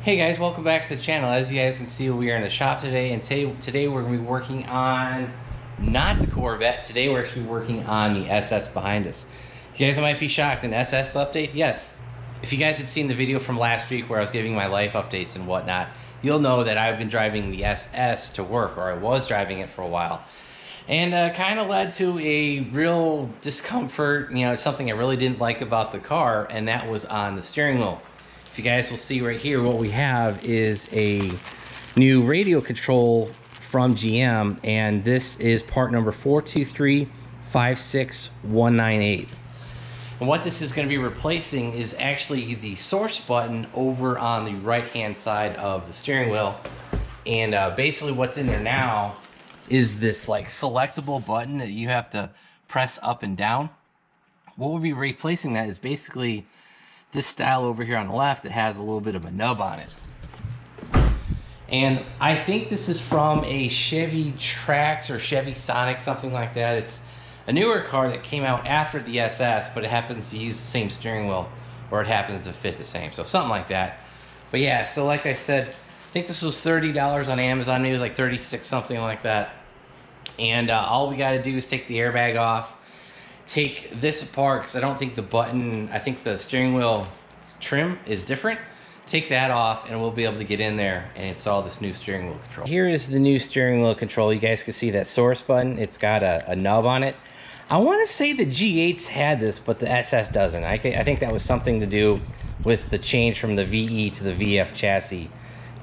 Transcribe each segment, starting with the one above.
Hey guys, welcome back to the channel. As you guys can see, we are in the shop today, and today we're going to be working on not the Corvette. Today we're actually working on the SS behind us. You guys might be shocked, an SS update? Yes. If you guys had seen the video from last week where I was giving my life updates and whatnot, you'll know that I've been driving the SS to work, or I was driving it for a while. And kind of led to a real discomfort, something I really didn't like about the car, and that was on the steering wheel. If you guys will see right here, what we have is a new radio control from GM, and this is part number 42356198. And what this is going to be replacing is actually the source button over on the right hand side of the steering wheel. And basically what's in there now is this like selectable button that you have to press up and down. What we'll be replacing that is basically this style over here on the left that has a little bit of a nub on it. And I think this is from a Chevy Trax or Chevy Sonic, something like that. It's a newer car that came out after the SS, but it happens to use the same steering wheel, or it happens to fit the same, so something like that. But yeah, so like I said, I think this was $30 on Amazon. Maybe it was like 36, something like that. And all we got to do is take the airbag off, take this apart, because I don't think the button, I think the steering wheel trim is different. Take that off and we'll be able to get in there and install this new steering wheel control. Here is the new steering wheel control. You guys can see that source button. It's got a nub on it. I want to say the G8s had this, but the SS doesn't. I think that was something to do with the change from the VE to the VF chassis.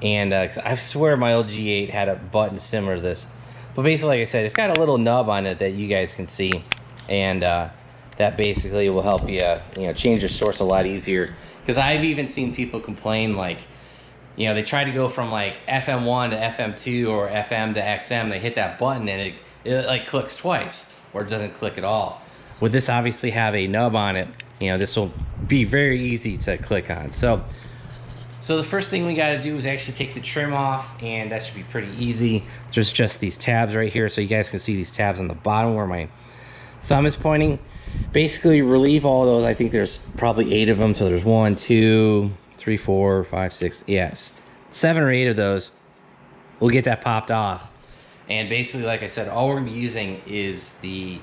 And I swear my old G8 had a button similar to this. But basically, like I said, it's got a little nub on it that you guys can see. And that basically will help you, change your source a lot easier. Because I've even seen people complain, like, they try to go from like FM1 to FM2 or FM to XM. They hit that button and it like clicks twice, or it doesn't click at all. With this obviously have a nub on it, this will be very easy to click on. So the first thing we got to do is actually take the trim off, and that should be pretty easy. There's just these tabs right here, so you guys can see these tabs on the bottom where my thumb is pointing. Basically relieve all those. I think there's probably 8 of them, so there's 1, 2, 3, 4, 5, 6, yes, 7 or 8 of those. We'll get that popped off, and basically, like I said, all we're gonna be using is the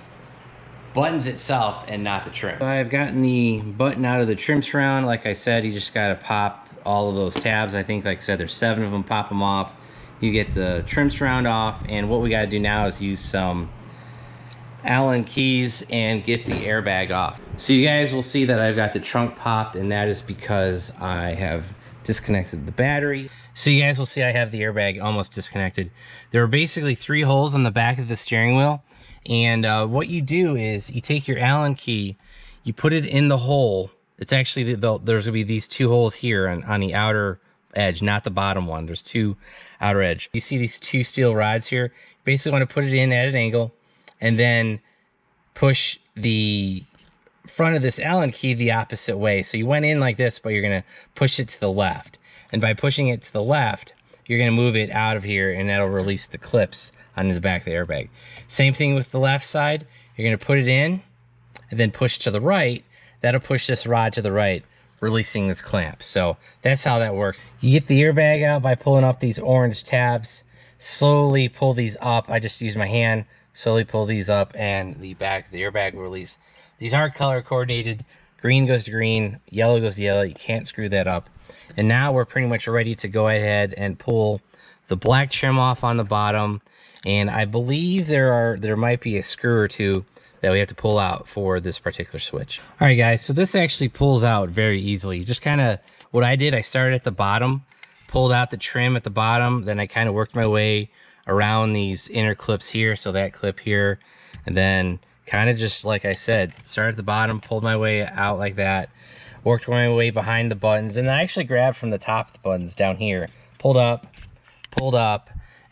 buttons itself and not the trim. So I've gotten the button out of the trim surround. Like I said, you just gotta pop all of those tabs. I think, like I said, there's 7 of them. Pop them off, you get the trim surround off, and what we got to do now is use some Allen keys and get the airbag off. So you guys will see that I've got the trunk popped, and that is because I have disconnected the battery. So you guys will see I have the airbag almost disconnected. There are basically 3 holes on the back of the steering wheel, and what you do is you take your Allen key, you put it in the hole. It's actually, there's gonna be these 2 holes here on the outer edge, not the bottom one. There's 2 outer edge. You see these 2 steel rods here? You basically want to put it in at an angle, and then push the front of this Allen key the opposite way. So you went in like this, but you're gonna push it to the left. And by pushing it to the left, you're gonna move it out of here, and that'll release the clips onto the back of the airbag. Same thing with the left side. You're gonna put it in, and then push to the right. That'll push this rod to the right, releasing this clamp. So that's how that works. You get the airbag out by pulling up these orange tabs. Slowly pull these up. I just use my hand. Slowly pull these up, and the back of the airbag will release. These are color coordinated. Green goes to green, yellow goes to yellow. You can't screw that up. And now we're pretty much ready to go ahead and pull the black trim off on the bottom. And I believe there might be a screw or 2 that we have to pull out for this particular switch. All right, guys, so this actually pulls out very easily. Just kind of what I did, I started at the bottom, pulled out the trim at the bottom, then I kind of worked my way around these inner clips here, so that clip here, and then kind of just like I said, started at the bottom, pulled my way out like that, worked my way behind the buttons, and I actually grabbed from the top of the buttons down here, pulled up,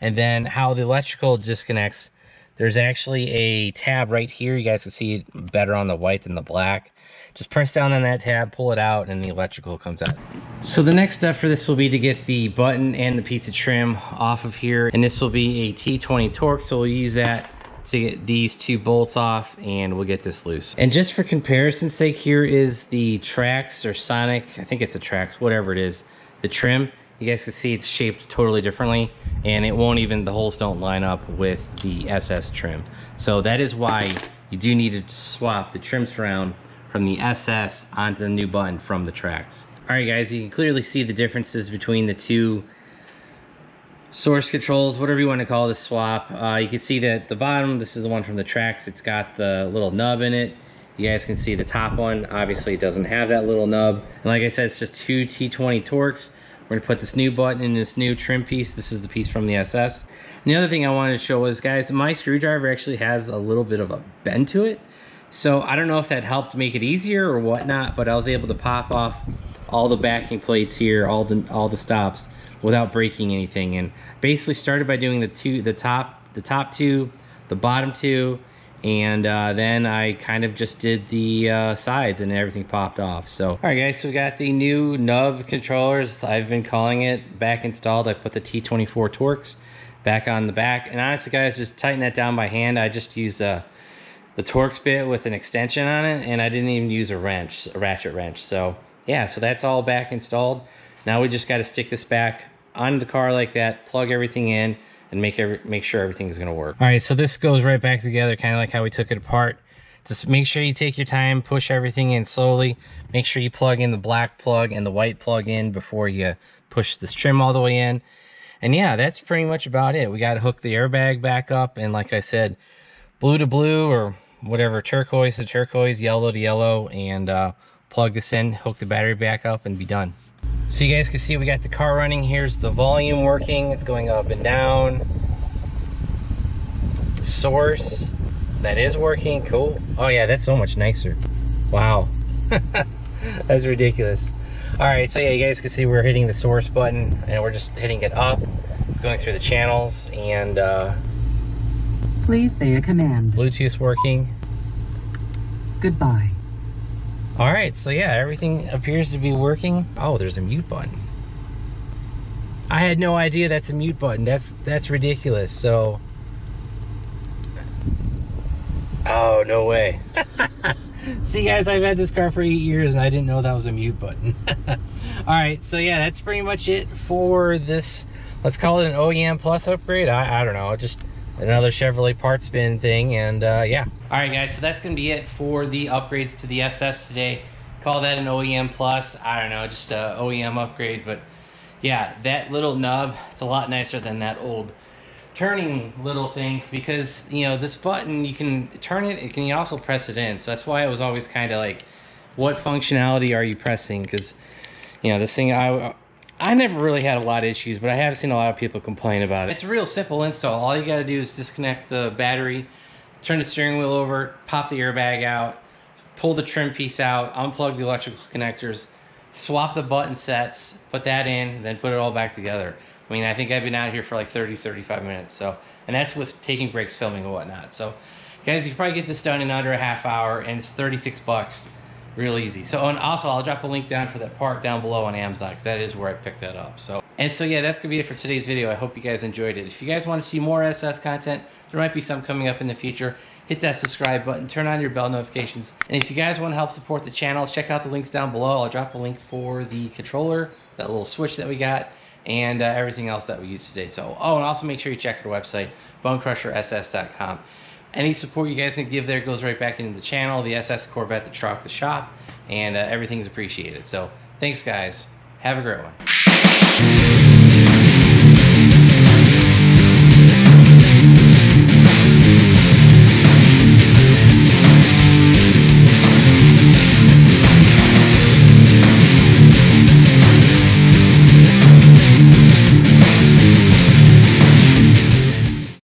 and then how the electrical disconnects, there's actually a tab right here. You guys can see it better on the white than the black. Just press down on that tab, pull it out, and the electrical comes out. So the next step for this will be to get the button and the piece of trim off of here. And this will be a T20 Torx, so we'll use that to get these 2 bolts off, and we'll get this loose. And just for comparison's sake, here is the Trax or Sonic, I think it's a Trax, whatever it is, the trim. you guys can see it's shaped totally differently, and it won't even, the holes don't line up with the SS trim. So that is why you do need to swap the trims around from the SS onto the new button from the Trax. All right guys, you can clearly see the differences between the two source controls, whatever you want to call this swap. You can see that the bottom, this is the one from the Trax, it's got the little nub in it. You guys can see the top one, obviously it doesn't have that little nub. And like I said, it's just 2 T20 Torx. We're gonna put this new button in this new trim piece. This is the piece from the SS. And the other thing I wanted to show was, guys, my screwdriver actually has a little bit of a bend to it. So I don't know if that helped make it easier or whatnot, but I was able to pop off all the backing plates here, all the stops, without breaking anything. And basically started by doing the top two, the bottom two, and then I kind of just did the sides and everything popped off. So, all right guys, so we got the new nub controllers, I've been calling it, back installed. I put the T24 Torx back on the back. And honestly guys, just tighten that down by hand. I just used the Torx bit with an extension on it, and I didn't even use a ratchet wrench. So yeah, so that's all back installed. Now we just got to stick this back on the car like that, plug everything in, and make sure everything is going to work. All right, so this goes right back together, kind of like how we took it apart. Just make sure you take your time, push everything in slowly. Make sure you plug in the black plug and the white plug in before you push this trim all the way in. And yeah, that's pretty much about it. We got to hook the airbag back up, and like I said, blue to blue or whatever, turquoise to turquoise, yellow to yellow, and plug this in, hook the battery back up, and be done. So you guys can see we got the car running. Here's the volume working. It's going up and down. The source, that is working. Cool. Oh yeah, that's so much nicer. Wow. That's ridiculous. All right, so yeah, you guys can see we're hitting the source button, and we're just hitting it up. It's going through the channels, and please say a command. Bluetooth's working. Goodbye. All right, so yeah, everything appears to be working. Oh, there's a mute button. I had no idea that's a mute button. That's ridiculous. So, oh, no way. See guys, I've had this car for 8 years and I didn't know that was a mute button. All right, so yeah, that's pretty much it for this. Let's call it an OEM Plus upgrade. I don't know, just another Chevrolet parts bin thing, and yeah. All right guys, so that's gonna be it for the upgrades to the SS today. Call that an OEM Plus. I don't know, just a OEM upgrade. But yeah, that little nub, it's a lot nicer than that old turning little thing, because you know, this button, you can turn it, you can also press it in. So that's why I was always kind of like, what functionality are you pressing? Because you know, this thing, I never really had a lot of issues, but I have seen a lot of people complain about it. It's a real simple install. All you got to do is disconnect the battery, turn the steering wheel over, pop the airbag out, pull the trim piece out, unplug the electrical connectors, swap the button sets, put that in, then put it all back together. I mean, I think I've been out here for like 30-35 minutes. So, and that's with taking breaks, filming, and whatnot. So guys, you can probably get this done in under a half hour, and it's 36 bucks. Real easy. So, and also I'll drop a link down for that part down below on Amazon, because that is where I picked that up. So, and so yeah, that's gonna be it for today's video. I hope you guys enjoyed it. If you guys want to see more SS content, there might be some coming up in the future. Hit that subscribe button, turn on your bell notifications, and if you guys want to help support the channel, check out the links down below. I'll drop a link for the controller, that little switch that we got, and everything else that we used today. So, oh, and also make sure you check our website, BonecrrusherSS.com. Any support you guys can give there goes right back into the channel, the SS Corvette, the truck, the shop, and everything's appreciated. So thanks guys, have a great one.